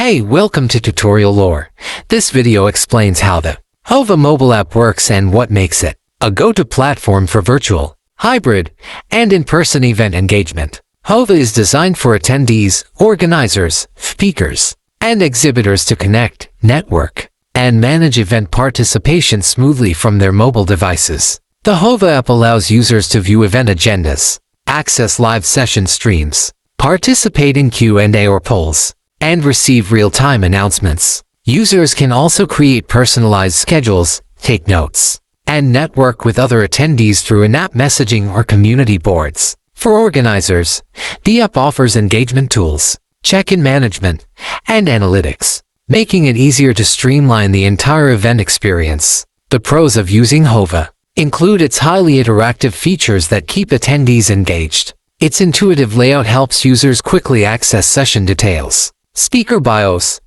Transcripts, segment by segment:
Hey, welcome to Tutorial Lore. This video explains how the Whova mobile app works and what makes it a go-to platform for virtual, hybrid, and in-person event engagement. Whova is designed for attendees, organizers, speakers, and exhibitors to connect, network, and manage event participation smoothly from their mobile devices. The Whova app allows users to view event agendas, access live session streams, participate in Q&A or polls, and receive real-time announcements. Users can also create personalized schedules, take notes, and network with other attendees through in-app messaging or community boards. For organizers, the app offers engagement tools, check-in management, and analytics, making it easier to streamline the entire event experience. The pros of using Whova include its highly interactive features that keep attendees engaged. Its intuitive layout helps users quickly access session details, speaker bios,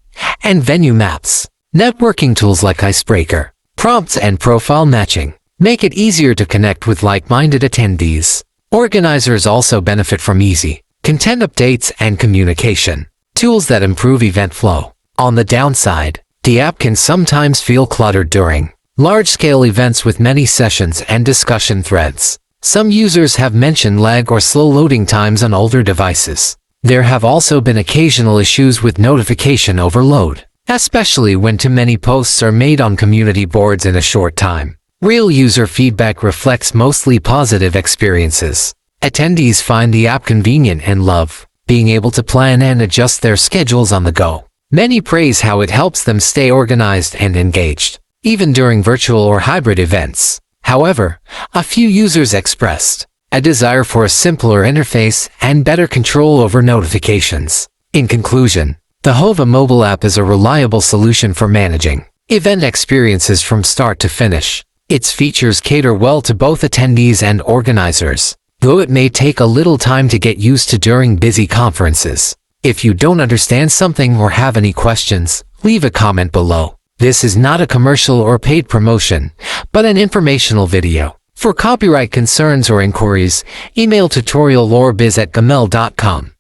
and venue maps. Networking tools like icebreaker, prompts, and profile matching make it easier to connect with like-minded attendees. Organizers also benefit from easy content updates and communication tools that improve event flow. On the downside, the app can sometimes feel cluttered during large-scale events with many sessions and discussion threads. Some users have mentioned lag or slow loading times on older devices. There have also been occasional issues with notification overload, especially when too many posts are made on community boards in a short time. Real user feedback reflects mostly positive experiences. Attendees find the app convenient and love being able to plan and adjust their schedules on the go. Many praise how it helps them stay organized and engaged, even during virtual or hybrid events. However, a few users expressed a desire for a simpler interface and better control over notifications. In conclusion, the Whova mobile app is a reliable solution for managing event experiences from start to finish. Its features cater well to both attendees and organizers, though it may take a little time to get used to during busy conferences. If you don't understand something or have any questions, leave a comment below. This is not a commercial or paid promotion, but an informational video. For copyright concerns or inquiries, email tutoriallorebiz@gmail.com.